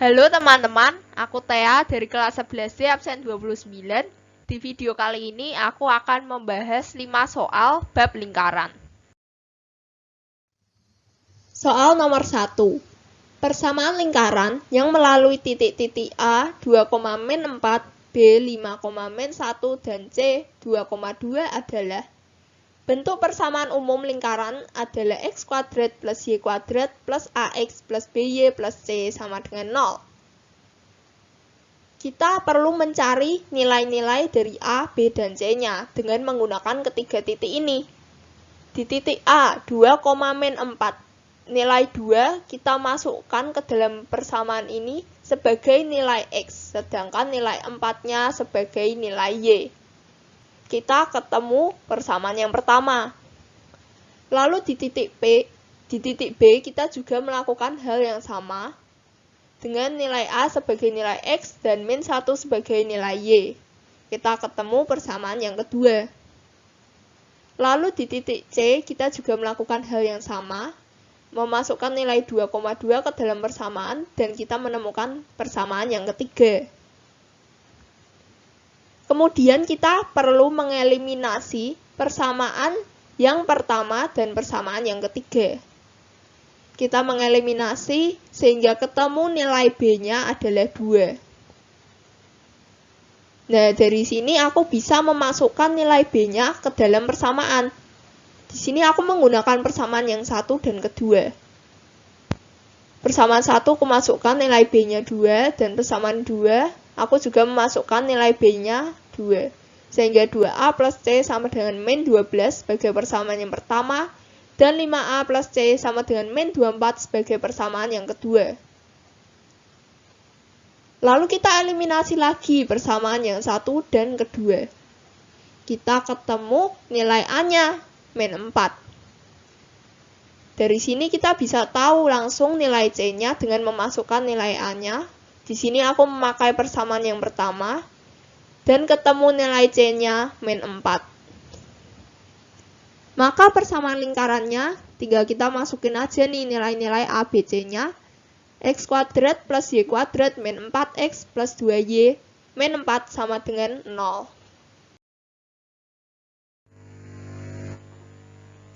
Halo teman-teman, aku Thea dari kelas 11C absen 29. Di video kali ini aku akan membahas 5 soal bab lingkaran. Soal nomor 1. Persamaan lingkaran yang melalui titik-titik A 2,-4, B 5,-1, dan C 2,2 adalah bentuk persamaan umum lingkaran adalah x kuadrat plus y kuadrat plus ax plus by plus c sama dengan 0. Kita perlu mencari nilai-nilai dari A, B, dan C-nya dengan menggunakan ketiga titik ini. Di titik A, 2,-4, nilai 2 kita masukkan ke dalam persamaan ini sebagai nilai X, sedangkan nilai 4-nya sebagai nilai Y. Kita ketemu persamaan yang pertama. Lalu di titik B kita juga melakukan hal yang sama dengan nilai A sebagai nilai X dan min 1 sebagai nilai Y. Kita ketemu persamaan yang kedua. Lalu di titik C kita juga melakukan hal yang sama, memasukkan nilai 2,2 ke dalam persamaan dan kita menemukan persamaan yang ketiga. Kemudian kita perlu mengeliminasi persamaan yang pertama dan persamaan yang ketiga. Kita mengeliminasi sehingga ketemu nilai B-nya adalah 2. Nah, dari sini aku bisa memasukkan nilai B-nya ke dalam persamaan. Di sini aku menggunakan persamaan yang satu dan kedua. Persamaan 1 aku masukkan nilai B-nya 2 dan persamaan 2 aku juga memasukkan nilai B-nya 2. Sehingga 2A plus C sama dengan min 12 sebagai persamaan yang pertama dan 5A plus C sama dengan min 24 sebagai persamaan yang kedua. Lalu kita eliminasi lagi persamaan yang satu dan kedua. Kita ketemu nilai A-nya min 4. Dari sini kita bisa tahu langsung nilai C-nya dengan memasukkan nilai A-nya. Di sini aku memakai persamaan yang pertama dan ketemu nilai C-nya min 4. Maka persamaan lingkarannya tinggal kita masukin aja nih nilai-nilai A, B, C-nya. X kuadrat plus Y kuadrat min 4X plus 2Y min 4 sama dengan 0.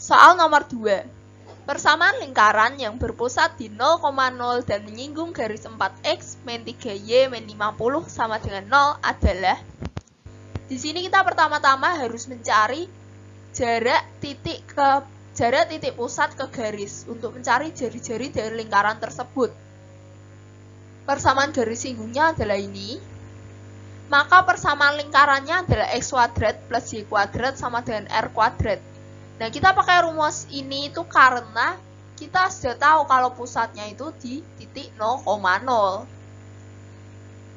Soal nomor 2. Persamaan lingkaran yang berpusat di 0,0 dan menyinggung garis 4X min 3Y min 50 sama dengan 0 adalah. Di sini kita pertama-tama harus mencari jarak titik pusat ke garis untuk mencari jari-jari dari lingkaran tersebut. Persamaan garis singgungnya adalah ini. Maka persamaan lingkarannya adalah x kuadrat plus y kuadrat sama dengan r kuadrat. Nah, kita pakai rumus ini itu karena kita sudah tahu kalau pusatnya itu di titik 0,0.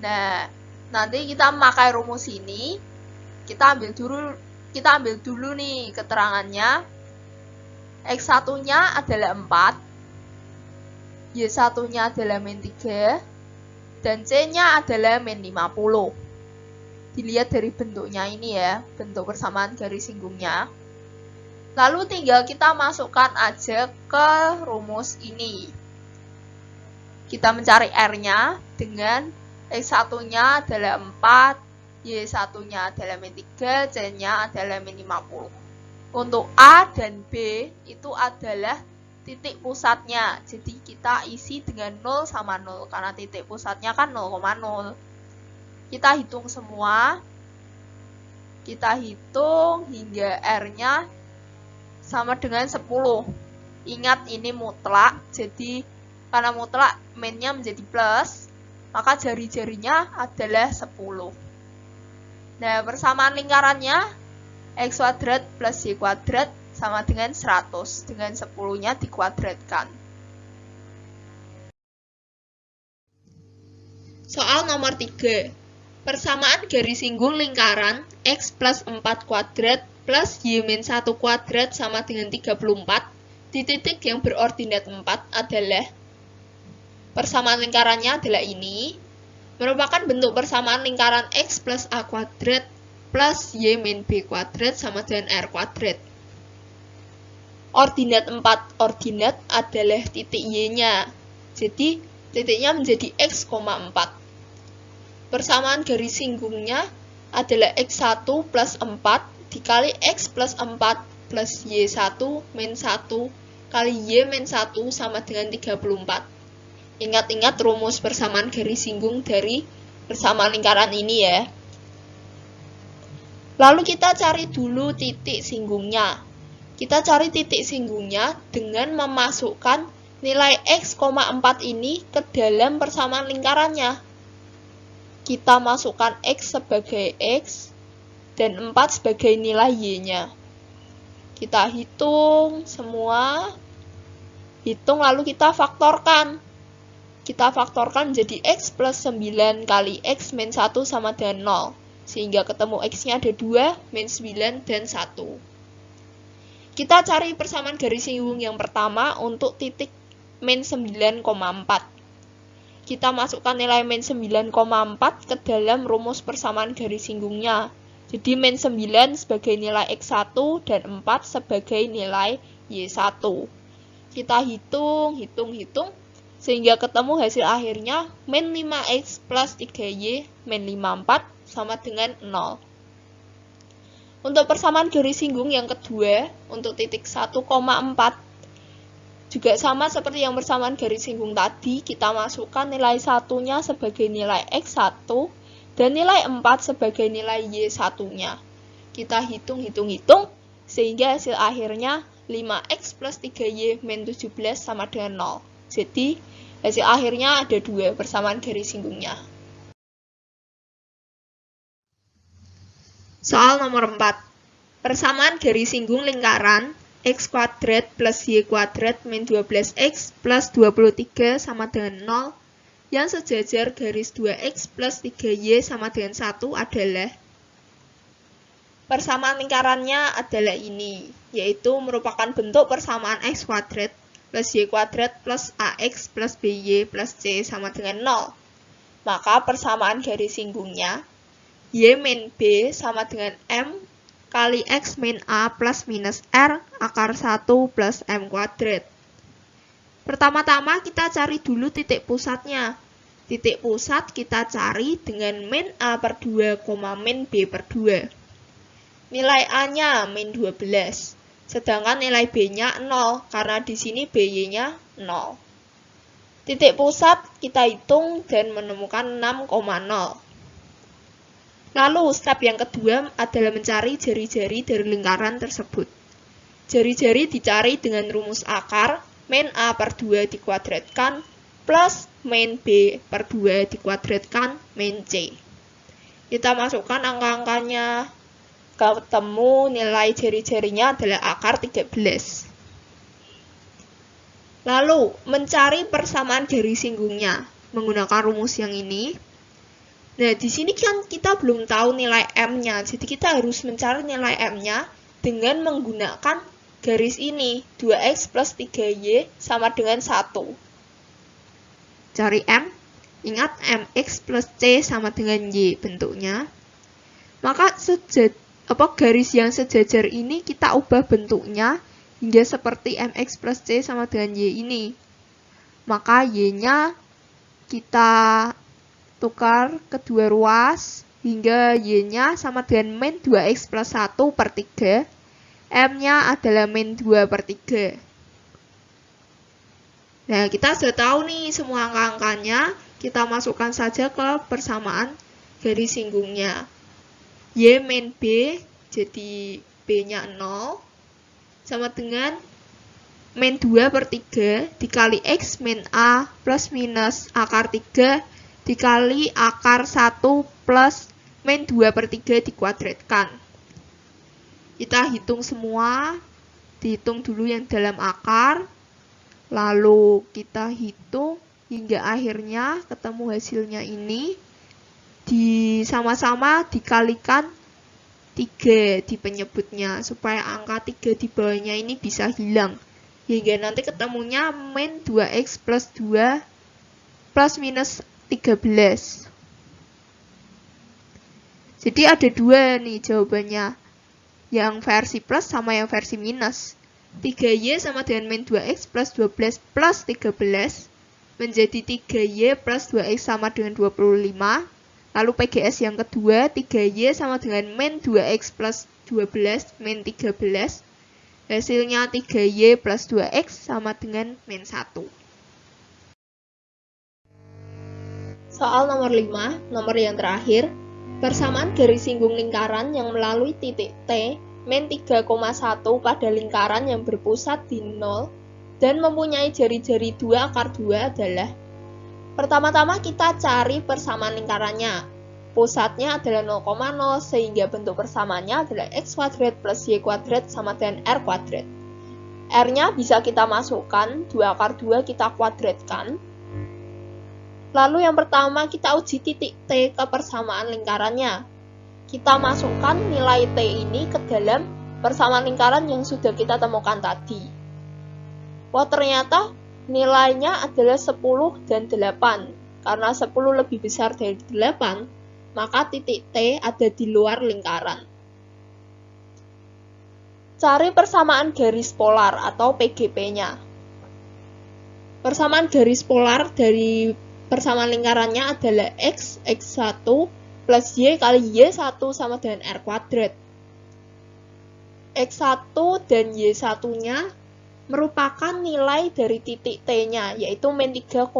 Nah, nanti kita memakai rumus ini. Kita ambil dulu nih keterangannya. X1-nya adalah 4, Y1-nya adalah min 3, dan C-nya adalah min 50. Dilihat dari bentuknya ini ya, bentuk persamaan garis singgungnya. Lalu tinggal kita masukkan aja ke rumus ini. Kita mencari R-nya dengan X1-nya adalah 4, Y1-nya adalah min 3, C-nya adalah min 50. Untuk A dan B itu adalah titik pusatnya. Jadi kita isi dengan 0 sama 0 karena titik pusatnya kan 0,0. Kita hitung semua. Kita hitung hingga R-nya sama dengan 10. Ingat ini mutlak. Jadi karena mutlak min-nya menjadi plus, maka jari-jarinya adalah 10. Nah, persamaan lingkarannya x kuadrat plus y kuadrat sama dengan 100, dengan 10-nya dikuadratkan. Soal nomor 3. Persamaan garis singgung lingkaran x plus 4 kuadrat plus y min 1 kuadrat sama dengan 34 di titik yang berordinat 4 adalah. Persamaan lingkarannya adalah ini. Merupakan bentuk persamaan lingkaran x plus a kuadrat plus y min b kuadrat sama dengan r kuadrat. Ordinat 4 ordinat adalah titik y-nya. Jadi titiknya menjadi X,4. Persamaan garis singgungnya adalah X1 plus 4 dikali X plus 4 plus Y1 min 1 kali Y min 1 sama dengan 34. Ingat-ingat rumus persamaan garis singgung dari persamaan lingkaran ini ya. Lalu kita cari dulu titik singgungnya. Kita cari titik singgungnya dengan memasukkan nilai X,4 ini ke dalam persamaan lingkarannya. Kita masukkan X sebagai X dan 4 sebagai nilai Y-nya. Kita hitung semua. Hitung lalu kita faktorkan. Kita faktorkan menjadi X plus 9 kali X min 1 sama dengan 0. Sehingga ketemu X-nya ada 2, min 9, dan 1. Kita cari persamaan garis singgung yang pertama untuk titik min 9,4. Kita masukkan nilai min 9,4 ke dalam rumus persamaan garis singgungnya. Jadi min 9 sebagai nilai X1 dan 4 sebagai nilai Y1. Kita hitung, sehingga ketemu hasil akhirnya min 5X plus 3Y min 54 sama dengan 0. Untuk persamaan garis singgung yang kedua, untuk titik 1,4, juga sama seperti yang persamaan garis singgung tadi, kita masukkan nilai 1-nya sebagai nilai X1 dan nilai 4 sebagai nilai Y1-nya. Kita hitung, sehingga hasil akhirnya 5X plus 3Y min 17 sama dengan 0. Jadi, hasil akhirnya ada 2 persamaan garis singgungnya. Soal nomor 4. Persamaan garis singgung lingkaran X kuadrat plus Y kuadrat min 12X plus 23 sama dengan 0 yang sejajar garis 2X plus 3Y sama dengan 1 adalah. Persamaan lingkarannya adalah ini, yaitu merupakan bentuk persamaan X kuadrat plus Y kuadrat plus AX plus BY plus C sama dengan 0. Maka persamaan garis singgungnya Y min B sama dengan M kali X min A plus minus R akar 1 plus M kuadrat. Pertama-tama kita cari dulu titik pusatnya. Titik pusat kita cari dengan min A per 2, min B per 2. Nilai A-nya min 12, sedangkan nilai B-nya 0, karena di sini BY-nya 0. Titik pusat kita hitung dan menemukan 6,0. Lalu, step yang kedua adalah mencari jari-jari dari lingkaran tersebut. Jari-jari dicari dengan rumus akar, min A per 2 dikuadratkan, plus min B per 2 dikuadratkan, min C. Kita masukkan angka-angkanya, ketemu nilai jari-jarinya adalah akar 13. Lalu, mencari persamaan garis singgungnya menggunakan rumus yang ini. Nah, di sini kan kita belum tahu nilai M-nya, jadi kita harus mencari nilai M-nya dengan menggunakan garis ini, 2X plus 3Y sama dengan 1. Cari M, ingat MX plus C sama dengan Y bentuknya. Maka garis yang sejajar ini kita ubah bentuknya hingga seperti MX plus C sama dengan Y ini. Maka Y-nya kita tukar kedua ruas hingga Y-nya sama dengan min 2X plus 1 per 3. M-nya adalah min 2 per 3. Nah, kita sudah tahu nih semua angka-angkanya. Kita masukkan saja ke persamaan garis singgungnya. Y min B, jadi B-nya 0, sama dengan min 2 per 3 dikali X min A plus minus akar 3 dikali akar 1 plus min 2 per 3 dikuadratkan. Kita hitung semua, dihitung dulu yang dalam akar, lalu kita hitung hingga akhirnya ketemu hasilnya ini, sama-sama dikalikan 3 di penyebutnya, supaya angka 3 di bawahnya ini bisa hilang. Hingga nanti ketemunya min 2X plus 2 plus minus 13. Jadi ada 2 nih jawabannya, yang versi plus sama yang versi minus. 3Y sama dengan min 2X plus 12 plus 13 menjadi 3Y plus 2X sama dengan 25. Lalu PGS yang kedua, 3Y sama dengan min 2X plus 12 min 13. Hasilnya 3Y plus 2X sama dengan min 1. Soal nomor 5, nomor yang terakhir. Persamaan garis singgung lingkaran yang melalui titik T min 3,1 pada lingkaran yang berpusat di 0 dan mempunyai jari-jari 2 akar 2 adalah. Pertama-tama kita cari persamaan lingkarannya. Pusatnya adalah 0,0 sehingga bentuk persamaannya adalah x kuadrat plus y kuadrat sama dengan r kuadrat. R-nya bisa kita masukkan, 2 akar 2 kita kuadratkan. Lalu yang pertama kita uji titik T ke persamaan lingkarannya. Kita masukkan nilai T ini ke dalam persamaan lingkaran yang sudah kita temukan tadi. Wah, ternyata nilainya adalah 10 dan 8. Karena 10 lebih besar dari 8, maka titik T ada di luar lingkaran. Cari persamaan garis polar atau PGP-nya. Persamaan garis polar dari persamaan lingkarannya adalah x1 plus y kali y1 sama dengan r kuadrat. X1 dan y1-nya merupakan nilai dari titik T-nya, yaitu min 3,1.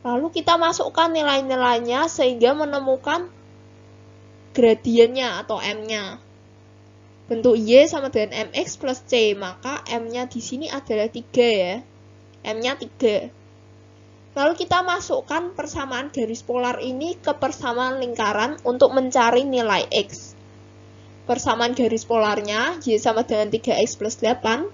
Lalu kita masukkan nilai-nilainya sehingga menemukan gradiennya atau M-nya. Bentuk Y sama dengan MX plus C, maka M-nya di sini adalah 3 ya. M-nya 3. Lalu kita masukkan persamaan garis polar ini ke persamaan lingkaran untuk mencari nilai X. Persamaan garis polarnya Y sama dengan 3X plus 8.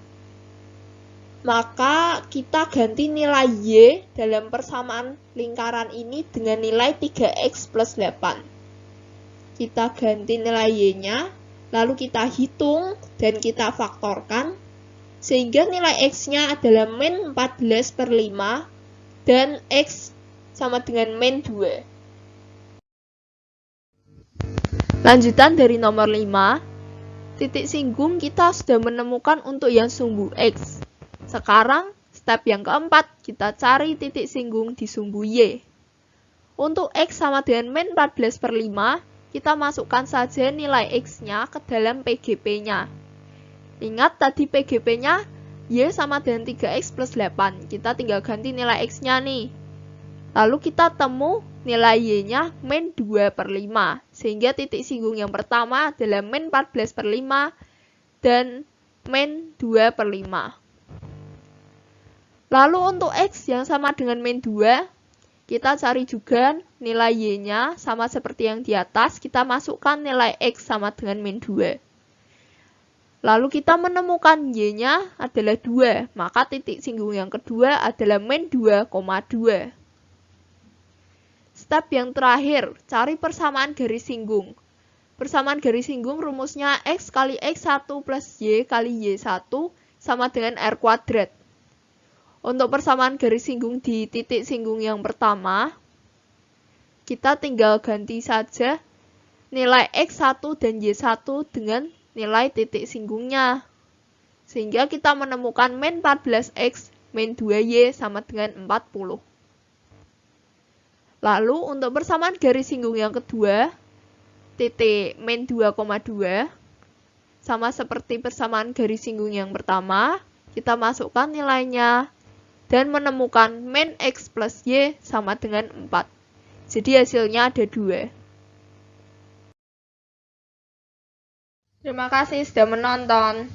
Maka kita ganti nilai Y dalam persamaan lingkaran ini dengan nilai 3X plus 8. Kita ganti nilai Y-nya, lalu kita hitung dan kita faktorkan. Sehingga nilai X-nya adalah min 14/5. Dan X sama dengan min 2. Lanjutan dari nomor 5, titik singgung kita sudah menemukan untuk yang sumbu X. Sekarang, step yang keempat, kita cari titik singgung di sumbu Y. Untuk X sama dengan min 14/5, kita masukkan saja nilai X-nya ke dalam PGP-nya. Ingat tadi PGP-nya Y sama dengan 3X plus 8. Kita tinggal ganti nilai X-nya nih. Lalu kita temu nilai Y-nya min 2/5. Sehingga titik singgung yang pertama adalah min 14/5 dan min 2/5. Lalu untuk X yang sama dengan min 2, kita cari juga nilai Y-nya sama seperti yang di atas. Kita masukkan nilai X sama dengan min 2. Lalu kita menemukan Y-nya adalah 2, maka titik singgung yang kedua adalah min 2,2. Step yang terakhir, cari persamaan garis singgung. Persamaan garis singgung rumusnya X kali X1 plus Y kali Y1 sama dengan R kuadrat. Untuk persamaan garis singgung di titik singgung yang pertama, kita tinggal ganti saja nilai X1 dan Y1 dengan nilai titik singgungnya. Sehingga kita menemukan min 14X min 2Y sama dengan 40. Lalu untuk persamaan garis singgung yang kedua, titik min 2,2, sama seperti persamaan garis singgung yang pertama, kita masukkan nilainya dan menemukan min X plus Y sama dengan 4. Jadi hasilnya ada 2. Terima kasih sudah menonton.